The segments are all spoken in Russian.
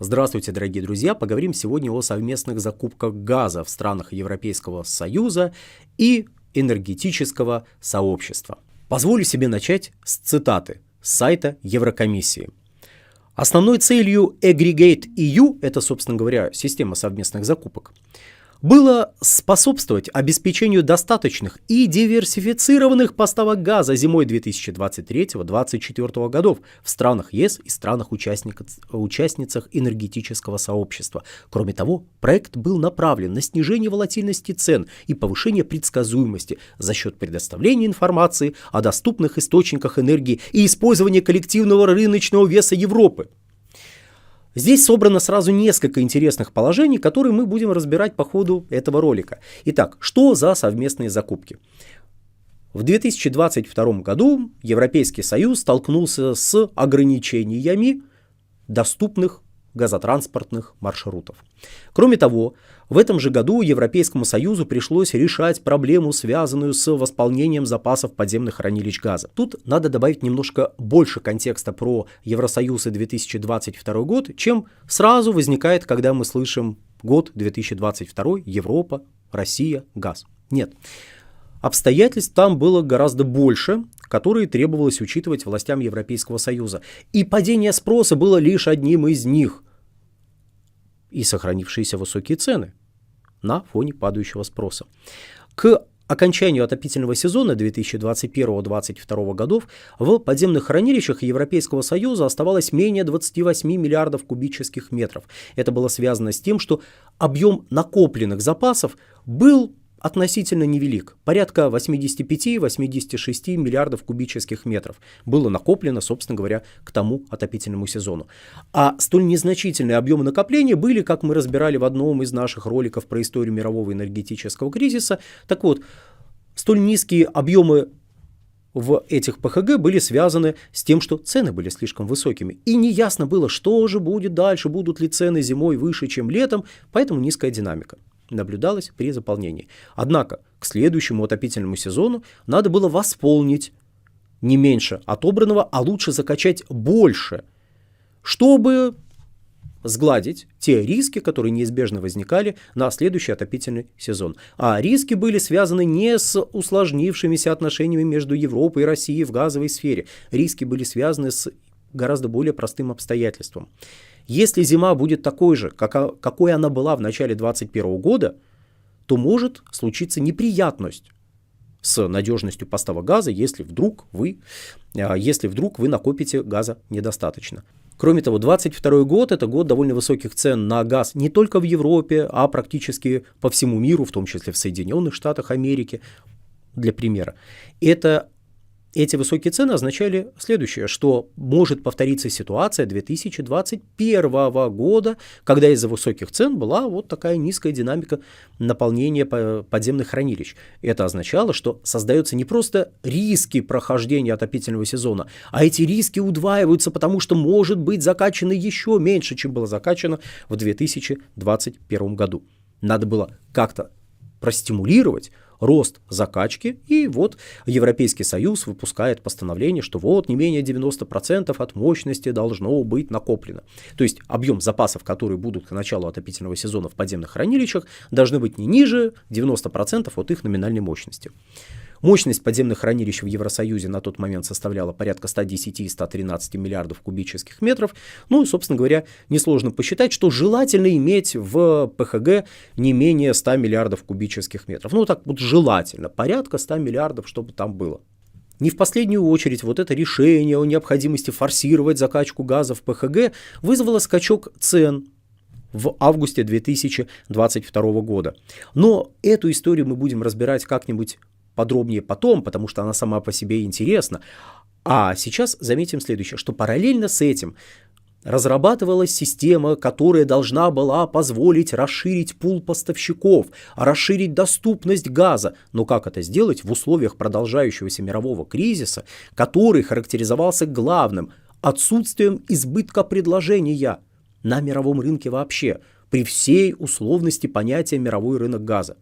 Здравствуйте, дорогие друзья! Поговорим сегодня о совместных закупках газа в странах Европейского Союза и энергетического сообщества. Позволю себе начать с цитаты с сайта Еврокомиссии. Основной целью Aggregate EU, это, собственно говоря, система совместных закупок, было способствовать обеспечению достаточных и диверсифицированных поставок газа зимой 2023-2024 годов в странах ЕС и странах-участницах энергетического сообщества. Кроме того, проект был направлен на снижение волатильности цен и повышение предсказуемости за счет предоставления информации о доступных источниках энергии и использования коллективного рыночного веса Европы. Здесь собрано сразу несколько интересных положений, которые мы будем разбирать по ходу этого ролика. Итак, что за совместные закупки? В 2022 году Европейский Союз столкнулся с ограничениями доступных газотранспортных маршрутов. Кроме того, в этом же году Европейскому Союзу пришлось решать проблему, связанную с восполнением запасов подземных хранилищ газа. Тут надо добавить немножко больше контекста про Евросоюз и 2022 год, чем сразу возникает, когда мы слышим год 2022, Европа, Россия, газ. Нет. Обстоятельств там было гораздо больше, которые требовалось учитывать властям Европейского Союза. И падение спроса было лишь одним из них. И сохранившиеся высокие цены на фоне падающего спроса. К окончанию отопительного сезона 2021-2022 годов в подземных хранилищах Европейского Союза оставалось менее 28 миллиардов кубических метров. Это было связано с тем, что объем накопленных запасов был относительно невелик. Порядка 85-86 миллиардов кубических метров было накоплено, собственно говоря, к тому отопительному сезону. А столь незначительные объемы накопления были, как мы разбирали в одном из наших роликов про историю мирового энергетического кризиса. Так вот, столь низкие объемы в этих ПХГ были связаны с тем, что цены были слишком высокими. И неясно было, что же будет дальше, будут ли цены зимой выше, чем летом, поэтому низкая динамика наблюдалась при заполнении. Однако к следующему отопительному сезону надо было восполнить не меньше отобранного, а лучше закачать больше, чтобы сгладить те риски, которые неизбежно возникали на следующий отопительный сезон. А риски были связаны не с усложнившимися отношениями между Европой и Россией в газовой сфере. Риски были связаны с гораздо более простым обстоятельством. Если зима будет такой же, какой она была в начале 2021 года, то может случиться неприятность с надежностью поставок газа, если вдруг вы накопите газа недостаточно. Кроме того, 2022 год – это год довольно высоких цен на газ не только в Европе, а практически по всему миру, в том числе в Соединенных Штатах Америки, для примера. Эти высокие цены означали следующее, что может повториться ситуация 2021 года, когда из-за высоких цен была вот такая низкая динамика наполнения подземных хранилищ. Это означало, что создаются не просто риски прохождения отопительного сезона, а эти риски удваиваются, потому что может быть закачано еще меньше, чем было закачано в 2021 году. Надо было как-то простимулировать рост закачки, и вот Европейский Союз выпускает постановление, что вот не менее 90% от мощности должно быть накоплено. То есть объем запасов, которые будут к началу отопительного сезона в подземных хранилищах, должны быть не ниже 90% от их номинальной мощности. Мощность подземных хранилищ в Евросоюзе на тот момент составляла порядка 110-113 миллиардов кубических метров. Ну и, собственно говоря, несложно посчитать, что желательно иметь в ПХГ не менее 100 миллиардов кубических метров. Ну так вот желательно, порядка 100 миллиардов, чтобы там было. Не в последнюю очередь вот это решение о необходимости форсировать закачку газа в ПХГ вызвало скачок цен в августе 2022 года. Но эту историю мы будем разбирать как-нибудь подробнее потом, потому что она сама по себе интересна. А сейчас заметим следующее, что параллельно с этим разрабатывалась система, которая должна была позволить расширить пул поставщиков, расширить доступность газа. Но как это сделать в условиях продолжающегося мирового кризиса, который характеризовался главным отсутствием избытка предложения на мировом рынке вообще, при всей условности понятия мировой рынок газа.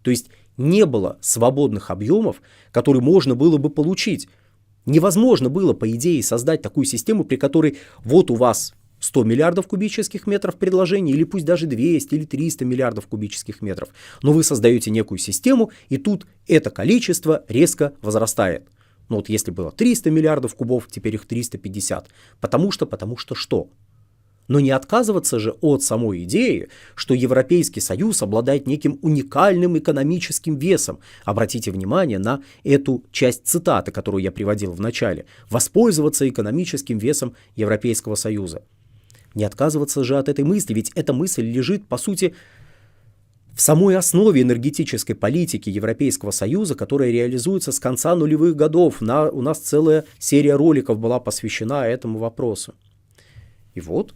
То есть не было свободных объемов, которые можно было бы получить. Невозможно было, по идее, создать такую систему, при которой вот у вас 100 миллиардов кубических метров предложений, или пусть даже 200 или 300 миллиардов кубических метров. Но вы создаете некую систему, и тут это количество резко возрастает. Ну вот если было 300 миллиардов кубов, теперь их 350. Потому что что? Но не отказываться же от самой идеи, что Европейский Союз обладает неким уникальным экономическим весом. Обратите внимание на эту часть цитаты, которую я приводил в начале. Воспользоваться экономическим весом Европейского Союза. Не отказываться же от этой мысли, ведь эта мысль лежит, по сути, в самой основе энергетической политики Европейского Союза, которая реализуется с конца нулевых годов. У нас целая серия роликов была посвящена этому вопросу. И вот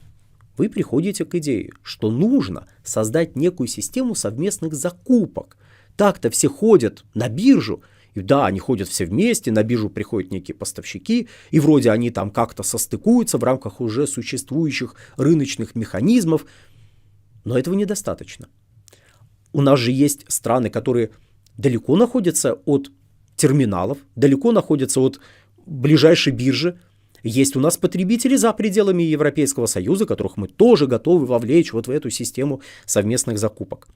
вы приходите к идее, что нужно создать некую систему совместных закупок. Так-то все ходят на биржу, и да, они ходят все вместе, на биржу приходят некие поставщики, и вроде они там как-то состыкуются в рамках уже существующих рыночных механизмов, но этого недостаточно. У нас же есть страны, которые далеко находятся от терминалов, далеко находятся от ближайшей биржи. Есть у нас потребители за пределами Европейского Союза, которых мы тоже готовы вовлечь вот в эту систему совместных закупок.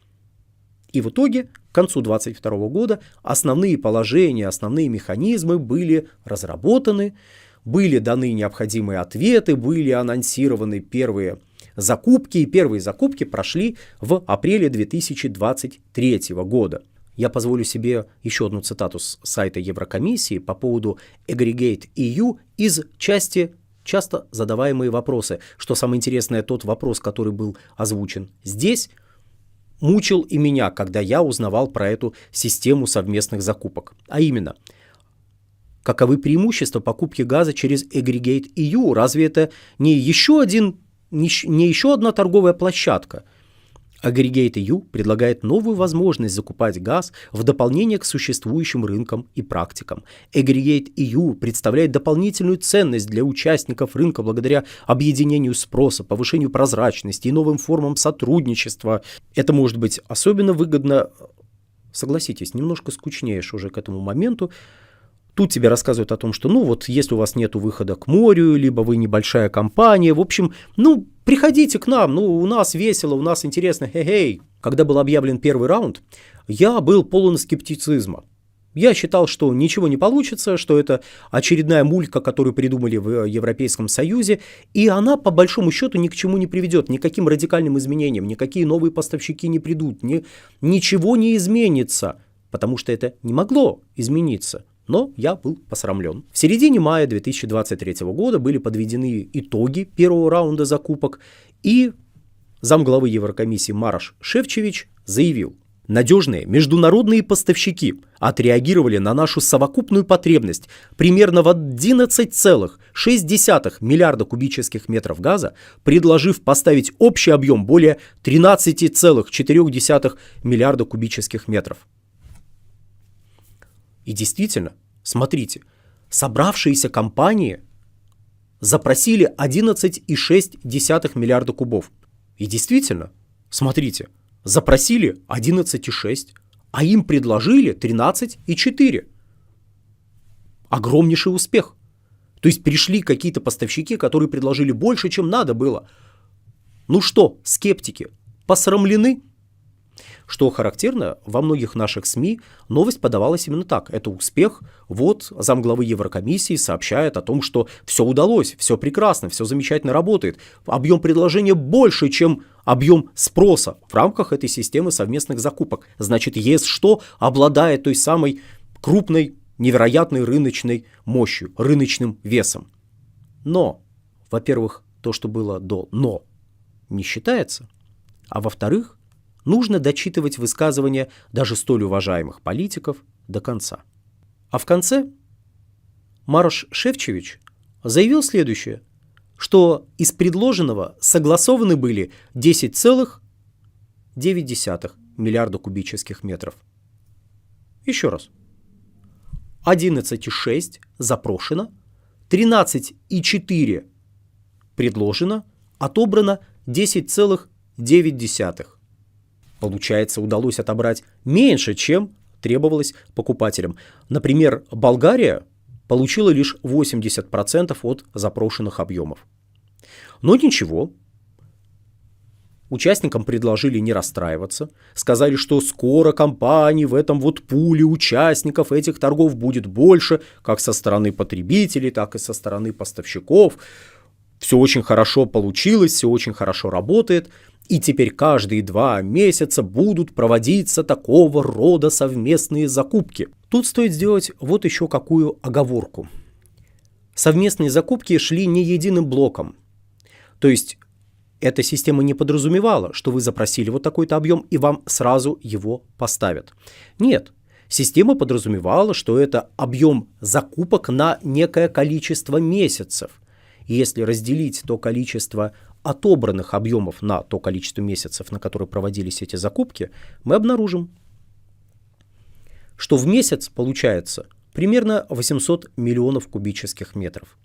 И в итоге, к концу 2022 года, основные положения, основные механизмы были разработаны, были даны необходимые ответы, были анонсированы первые закупки, и первые закупки прошли в апреле 2023 года. Я позволю себе еще одну цитату с сайта Еврокомиссии по поводу Aggregate EU из части «Часто задаваемые вопросы». Что самое интересное, тот вопрос, который был озвучен здесь, мучил и меня, когда я узнавал про эту систему совместных закупок. А именно, каковы преимущества покупки газа через Aggregate EU? Разве это не еще одна торговая площадка? Aggregate EU предлагает новую возможность закупать газ в дополнение к существующим рынкам и практикам. Aggregate EU представляет дополнительную ценность для участников рынка благодаря объединению спроса, повышению прозрачности и новым формам сотрудничества. Это может быть особенно выгодно, согласитесь, немножко скучнеешь уже к этому моменту. Тут тебе рассказывают о том, что, если у вас нет выхода к морю, либо вы небольшая компания, в общем, приходите к нам, у нас весело, у нас интересно, хей-хей. Когда был объявлен первый раунд, я был полон скептицизма. Я считал, что ничего не получится, что это очередная мулька, которую придумали в Европейском Союзе, и она, по большому счету, ни к чему не приведет, никаким радикальным изменениям, никакие новые поставщики не придут, ничего не изменится, потому что это не могло измениться. Но я был посрамлен. В середине мая 2023 года были подведены итоги первого раунда закупок, и замглавы Еврокомиссии Марош Шефчович заявил: надежные международные поставщики отреагировали на нашу совокупную потребность примерно в 11,6 миллиарда кубических метров газа, предложив поставить общий объем более 13,4 миллиарда кубических метров. И действительно, смотрите, собравшиеся компании запросили 11,6 миллиарда кубов. И действительно, смотрите, запросили 11,6, а им предложили 13,4. Огромнейший успех. То есть пришли какие-то поставщики, которые предложили больше, чем надо было. Ну что, скептики, посрамлены? Что характерно, во многих наших СМИ новость подавалась именно так. Это успех. Вот замглавы Еврокомиссии сообщает о том, что все удалось, все прекрасно, все замечательно работает. Объем предложения больше, чем объем спроса в рамках этой системы совместных закупок. Значит, ЕС что? Обладает той самой крупной, невероятной рыночной мощью, рыночным весом. Но, во-первых, то, что было до «но», не считается. А во-вторых, нужно дочитывать высказывания даже столь уважаемых политиков до конца. А в конце Марош Шефчович заявил следующее, что из предложенного согласованы были 10,9 миллиарда кубических метров. Еще раз. 11,6 запрошено, 13,4 предложено, отобрано 10,9. Получается, удалось отобрать меньше, чем требовалось покупателям. Например, Болгария получила лишь 80% от запрошенных объемов. Но ничего, участникам предложили не расстраиваться, сказали, что скоро компаний в этом вот пуле участников этих торгов будет больше, как со стороны потребителей, так и со стороны поставщиков. Все очень хорошо получилось, все очень хорошо работает, и теперь каждые 2 месяца будут проводиться такого рода совместные закупки. Тут стоит сделать вот еще какую оговорку. Совместные закупки шли не единым блоком. То есть эта система не подразумевала, что вы запросили вот такой-то объем и вам сразу его поставят. Нет, система подразумевала, что это объем закупок на некое количество месяцев. И если разделить то количество отобранных объемов на то количество месяцев, на которые проводились эти закупки, мы обнаружим, что в месяц получается примерно 800 миллионов кубических метров.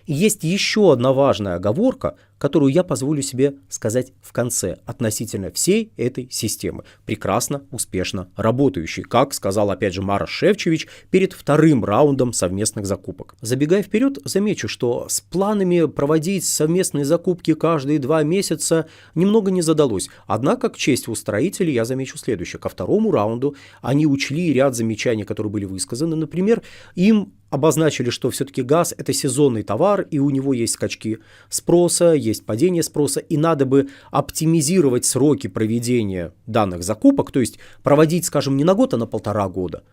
И есть еще одна важная оговорка, которую я позволю себе сказать в конце относительно всей этой системы, прекрасно, успешно работающей, как сказал опять же Марос Шефчович перед 2-м раундом совместных закупок. Забегая вперед, замечу, что с планами проводить совместные закупки каждые 2 месяца немного не задалось. Однако, к чести устроителей, я замечу следующее. Ко 2-му раунду они учли ряд замечаний, которые были высказаны. Например, им обозначили, что все-таки газ – это сезонный товар, и у него есть скачки спроса, есть падение спроса, и надо бы оптимизировать сроки проведения данных закупок, то есть проводить, скажем, не на год, а на 1,5 года,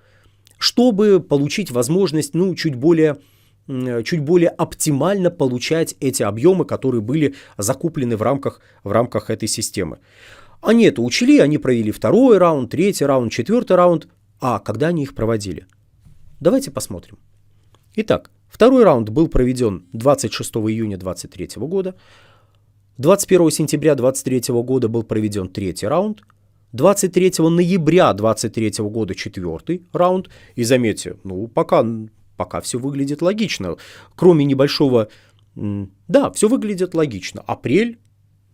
чтобы получить возможность, чуть более оптимально получать эти объемы, которые были закуплены в рамках этой системы. Они это учли, они провели 2-й раунд, 3-й раунд, 4-й раунд. А когда они их проводили? Давайте посмотрим. Итак, 2-й раунд был проведен 26 июня 2023 года, 21 сентября 2023 года был проведен 3-й раунд, 23 ноября 2023 года 4-й раунд, и заметьте, пока все выглядит логично, кроме небольшого, да, все выглядит логично, апрель,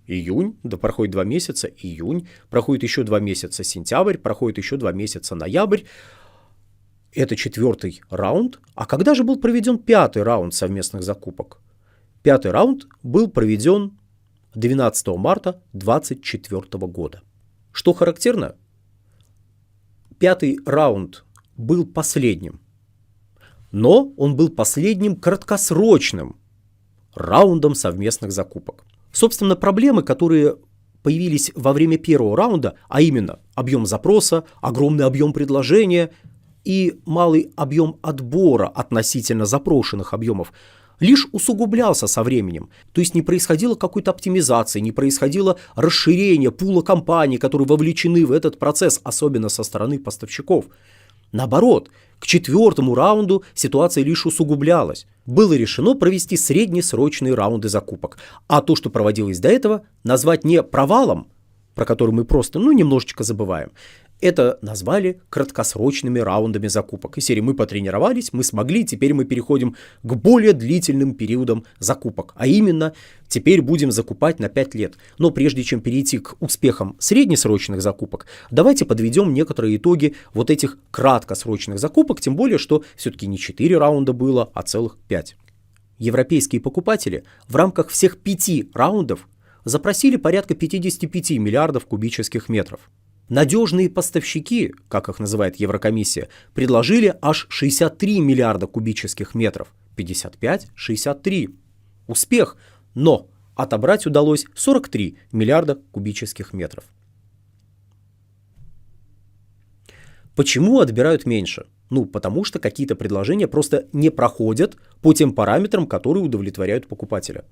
июнь, да, проходит 2 месяца, июнь, проходит еще 2 месяца, сентябрь, проходит еще 2 месяца, ноябрь. Это 4-й раунд. А когда же был проведен 5-й раунд совместных закупок? 5-й раунд был проведен 12 марта 2024 года. Что характерно? 5-й раунд был последним. Но он был последним краткосрочным раундом совместных закупок. Собственно, проблемы, которые появились во время 1-го раунда, а именно объем запроса, огромный объем предложения и малый объем отбора относительно запрошенных объемов, лишь усугублялся со временем. То есть не происходило какой-то оптимизации, не происходило расширения пула компаний, которые вовлечены в этот процесс, особенно со стороны поставщиков. Наоборот, к 4-му раунду ситуация лишь усугублялась. Было решено провести среднесрочные раунды закупок, а то, что проводилось до этого, назвать не провалом, про который мы просто немножечко забываем. Это назвали краткосрочными раундами закупок. Из серии мы потренировались, мы смогли, теперь мы переходим к более длительным периодам закупок. А именно, теперь будем закупать на 5 лет. Но прежде чем перейти к успехам среднесрочных закупок, давайте подведем некоторые итоги вот этих краткосрочных закупок, тем более, что все-таки не 4 раунда было, а целых 5. Европейские покупатели в рамках всех 5 раундов запросили порядка 55 миллиардов кубических метров. Надежные поставщики, как их называет Еврокомиссия, предложили аж 63 миллиарда кубических метров. 55-63. Успех, но отобрать удалось 43 миллиарда кубических метров. Почему отбирают меньше? Потому что какие-то предложения просто не проходят по тем параметрам, которые удовлетворяют покупателя.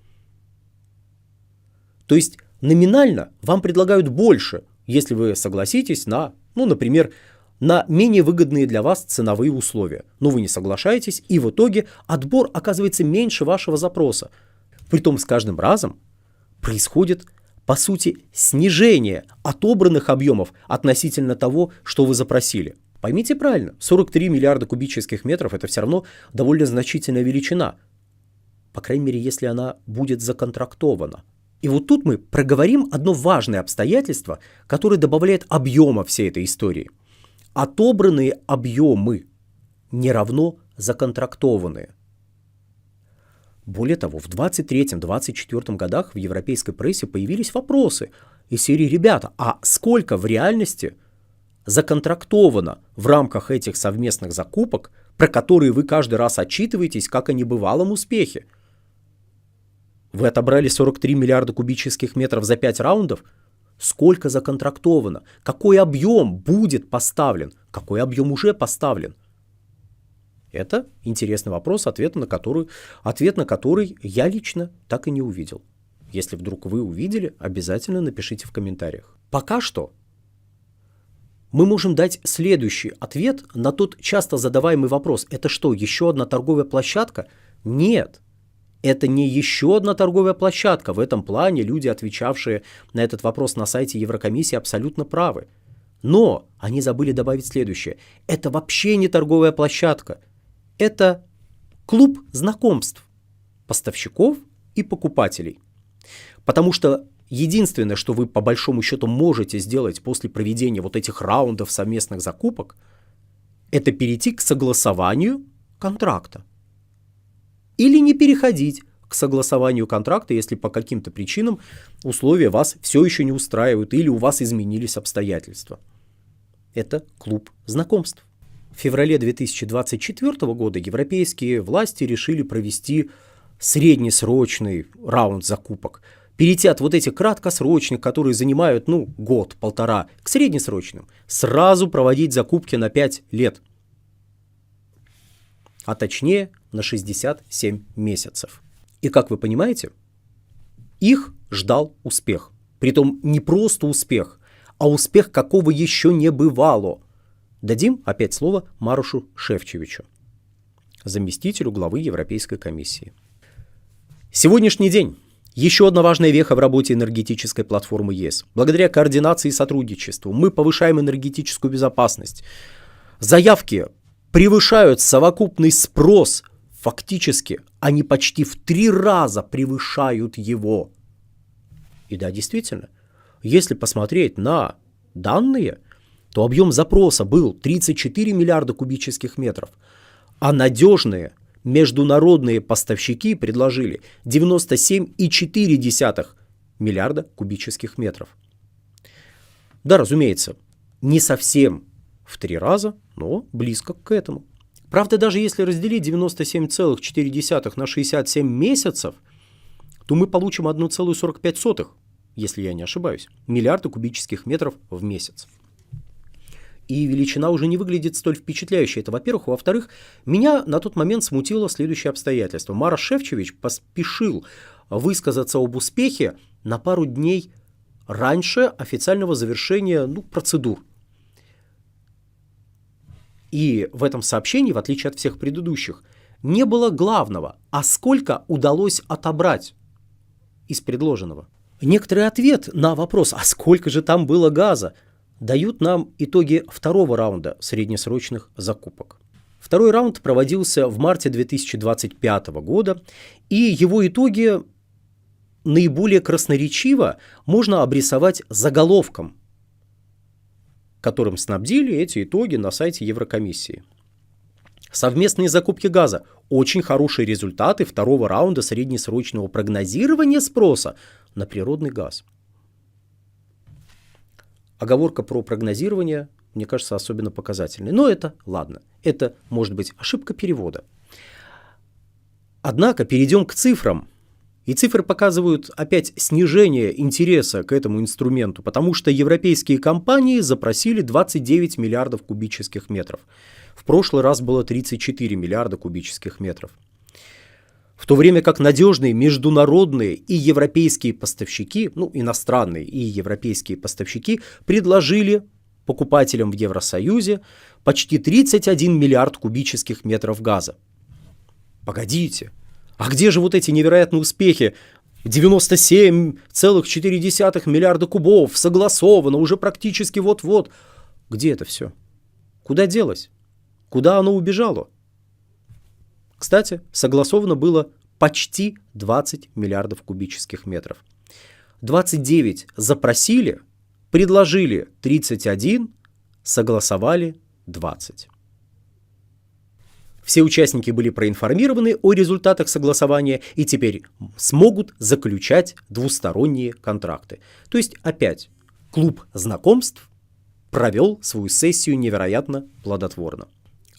То есть номинально вам предлагают больше, если вы согласитесь на, например, на менее выгодные для вас ценовые условия. Но вы не соглашаетесь, и в итоге отбор оказывается меньше вашего запроса. Притом с каждым разом происходит, по сути, снижение отобранных объемов относительно того, что вы запросили. Поймите правильно, 43 миллиарда кубических метров – это все равно довольно значительная величина. По крайней мере, если она будет законтрактована. И вот тут мы проговорим одно важное обстоятельство, которое добавляет объема всей этой истории. Отобранные объемы не равно законтрактованные. Более того, в 23-24 годах в европейской прессе появились вопросы из серии: ребята, а сколько в реальности законтрактовано в рамках этих совместных закупок, про которые вы каждый раз отчитываетесь как о небывалом успехе? Вы отобрали 43 миллиарда кубических метров за 5 раундов? Сколько законтрактовано? Какой объем будет поставлен? Какой объем уже поставлен? Это интересный вопрос, ответ на который я лично так и не увидел. Если вдруг вы увидели, обязательно напишите в комментариях. Пока что мы можем дать следующий ответ на тот часто задаваемый вопрос: это что, еще одна торговая площадка? Нет, это не еще одна торговая площадка. В этом плане люди, отвечавшие на этот вопрос на сайте Еврокомиссии, абсолютно правы. Но они забыли добавить следующее: это вообще не торговая площадка. Это клуб знакомств поставщиков и покупателей. Потому что единственное, что вы по большому счету можете сделать после проведения вот этих раундов совместных закупок, это перейти к согласованию контракта. Или не переходить к согласованию контракта, если по каким-то причинам условия вас все еще не устраивают или у вас изменились обстоятельства. Это клуб знакомств. В феврале 2024 года европейские власти решили провести среднесрочный раунд закупок. Перейти от вот этих краткосрочных, которые занимают, год-полтора, к среднесрочным. Сразу проводить закупки на 5 лет. А точнее, на 67 месяцев. И как вы понимаете, их ждал успех. Притом не просто успех, а успех, какого еще не бывало. Дадим опять слово Марошу Шефчовичу, заместителю главы Европейской комиссии. Сегодняшний день – еще одна важная веха в работе энергетической платформы ЕС. Благодаря координации и сотрудничеству мы повышаем энергетическую безопасность. Заявки превышают совокупный спрос. Фактически они почти в 3 раза превышают его. И да, действительно, если посмотреть на данные, то объем запроса был 34 миллиарда кубических метров, а надежные международные поставщики предложили 97,4 миллиарда кубических метров. Да, разумеется, не совсем в 3 раза, но близко к этому. Правда, даже если разделить 97,4 на 67 месяцев, то мы получим 1,45, если я не ошибаюсь, миллиарда кубических метров в месяц. И величина уже не выглядит столь впечатляющей. Это, во-первых. Во-вторых, меня на тот момент смутило следующее обстоятельство. Марош Шефчович поспешил высказаться об успехе на пару дней раньше официального завершения процедур. И в этом сообщении, в отличие от всех предыдущих, не было главного, а сколько удалось отобрать из предложенного. Некоторый ответ на вопрос, а сколько же там было газа, дают нам итоги второго раунда среднесрочных закупок. Второй раунд проводился в марте 2025 года, и его итоги наиболее красноречиво можно обрисовать заголовком, которым снабдили эти итоги на сайте Еврокомиссии. Совместные закупки газа. Очень хорошие результаты второго раунда среднесрочного прогнозирования спроса на природный газ. Оговорка про прогнозирование, мне кажется, особенно показательной. Но это ладно. Это может быть ошибка перевода. Однако перейдем к цифрам. И цифры показывают опять снижение интереса к этому инструменту, потому что европейские компании запросили 29 миллиардов кубических метров. В прошлый раз было 34 миллиарда кубических метров. В то время как надежные международные и европейские поставщики, иностранные и европейские поставщики, предложили покупателям в Евросоюзе почти 31 миллиард кубических метров газа. Погодите, а где же вот эти невероятные успехи? 97,4 миллиарда кубов, согласовано, уже практически вот-вот. Где это все? Куда делось? Куда оно убежало? Кстати, согласовано было почти 20 миллиардов кубических метров. 29 запросили, предложили 31, согласовали 20. Все участники были проинформированы о результатах согласования и теперь смогут заключать двусторонние контракты. То есть опять клуб знакомств провел свою сессию невероятно плодотворно.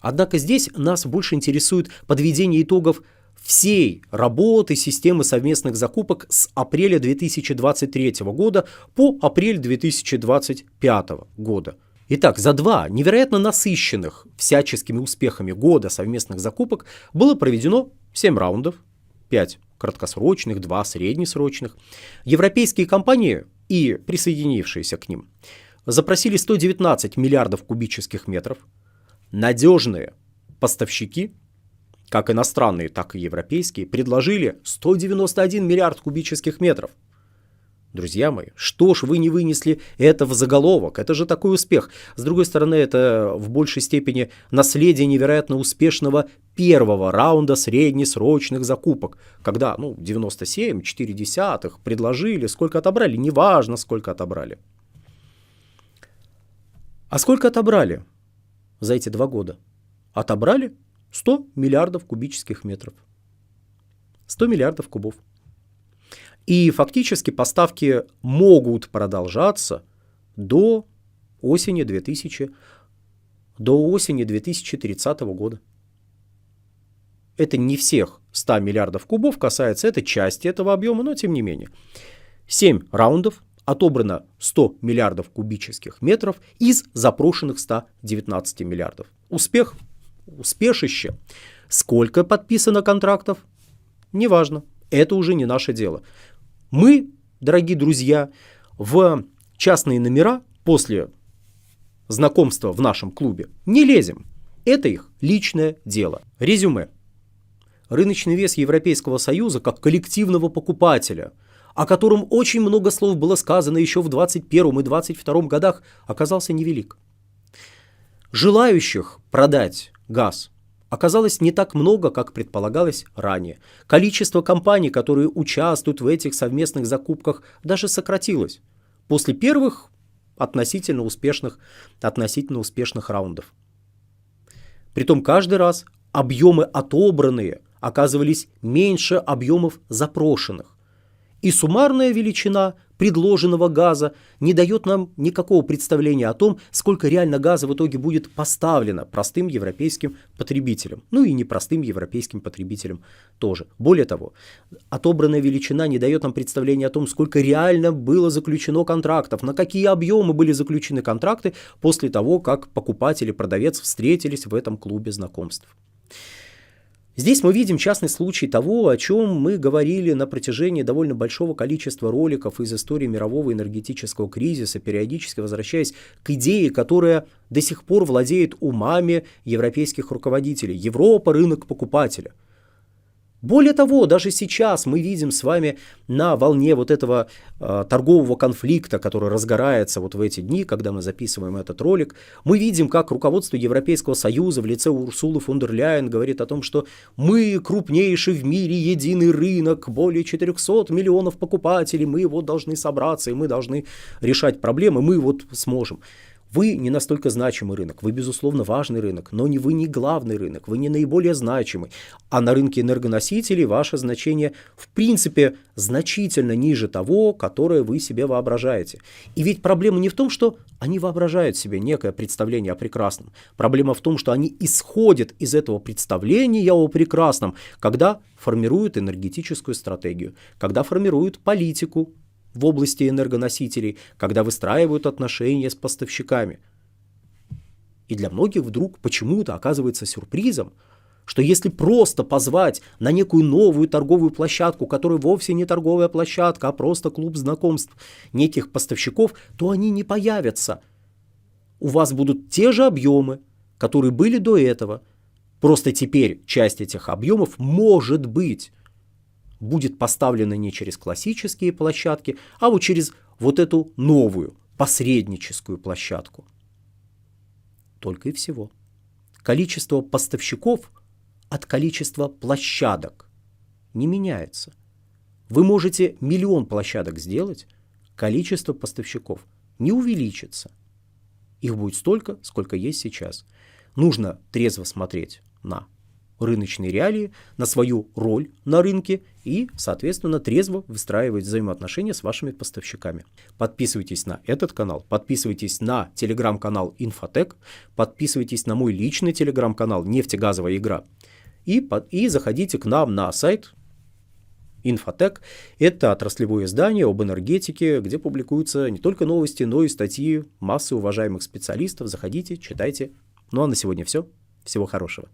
Однако здесь нас больше интересует подведение итогов всей работы системы совместных закупок с апреля 2023 года по апрель 2025 года. Итак, за 2 невероятно насыщенных всяческими успехами года совместных закупок было проведено 7 раундов, 5 краткосрочных, 2 среднесрочных. Европейские компании и присоединившиеся к ним запросили 119 миллиардов кубических метров. Надежные поставщики, как иностранные, так и европейские, предложили 191 миллиард кубических метров. Друзья мои, что ж вы не вынесли это в заголовок? Это же такой успех. С другой стороны, это в большей степени наследие невероятно успешного первого раунда среднесрочных закупок, когда 97,4 предложили, сколько отобрали, неважно, сколько отобрали. А сколько отобрали за эти 2 года? Отобрали 100 миллиардов кубических метров. 100 миллиардов кубов. И фактически поставки могут продолжаться до осени 2030 года. Это не всех 100 миллиардов кубов касается, это части этого объема, но тем не менее. 7 раундов, отобрано 100 миллиардов кубических метров из запрошенных 119 миллиардов. Успех, успешище. Сколько подписано контрактов? Неважно, это уже не наше дело. Мы, дорогие друзья, в частные номера после знакомства в нашем клубе не лезем. Это их личное дело. Резюме. Рыночный вес Европейского Союза как коллективного покупателя, о котором очень много слов было сказано еще в 2021 и 2022 годах, оказался невелик. Желающих продать газ оказалось не так много, как предполагалось ранее. Количество компаний, которые участвуют в этих совместных закупках, даже сократилось после первых относительно успешных раундов. Притом каждый раз объемы отобранные оказывались меньше объемов запрошенных. И суммарная величина предложенного газа не дает нам никакого представления о том, сколько реально газа в итоге будет поставлено простым европейским потребителям. Ну и непростым европейским потребителям тоже. Более того, отобранная величина не дает нам представления о том, сколько реально было заключено контрактов, на какие объемы были заключены контракты после того, как покупатель и продавец встретились в этом клубе знакомств. Здесь мы видим частный случай того, о чем мы говорили на протяжении довольно большого количества роликов из истории мирового энергетического кризиса, периодически возвращаясь к идее, которая до сих пор владеет умами европейских руководителей. Европа – рынок покупателя. Более того, даже сейчас мы видим с вами на волне вот этого торгового конфликта, который разгорается вот в эти дни, когда мы записываем этот ролик, мы видим, как руководство Европейского Союза в лице Урсулы фон дер Ляйен говорит о том, что мы крупнейший в мире единый рынок, более 400 миллионов покупателей, мы вот должны собраться и мы должны решать проблемы, мы вот сможем. Вы не настолько значимый рынок, вы, безусловно, важный рынок, но вы не главный рынок, вы не наиболее значимый. А на рынке энергоносителей ваше значение, в принципе, значительно ниже того, которое вы себе воображаете. И ведь проблема не в том, что они воображают себе некое представление о прекрасном. Проблема в том, что они исходят из этого представления о прекрасном, когда формируют энергетическую стратегию, когда формируют политику в области энергоносителей, когда выстраивают отношения с поставщиками. И для многих вдруг почему-то оказывается сюрпризом, что если просто позвать на некую новую торговую площадку, которая вовсе не торговая площадка, а просто клуб знакомств неких поставщиков, то они не появятся. У вас будут те же объемы, которые были до этого. Просто теперь часть этих объемов, может быть, будет поставлена не через классические площадки, а вот через вот эту новую посредническую площадку. Только и всего. Количество поставщиков от количества площадок не меняется. Вы можете 1 миллион площадок сделать, количество поставщиков не увеличится. Их будет столько, сколько есть сейчас. Нужно трезво смотреть на рыночные реалии, на свою роль на рынке и, соответственно, трезво выстраивать взаимоотношения с вашими поставщиками. Подписывайтесь на этот канал, подписывайтесь на телеграм-канал Инфотек, подписывайтесь на мой личный телеграм-канал «Нефтегазовая игра» и заходите к нам на сайт Инфотек. Это отраслевое издание об энергетике, где публикуются не только новости, но и статьи массы уважаемых специалистов. Заходите, читайте. Ну а на сегодня все. Всего хорошего.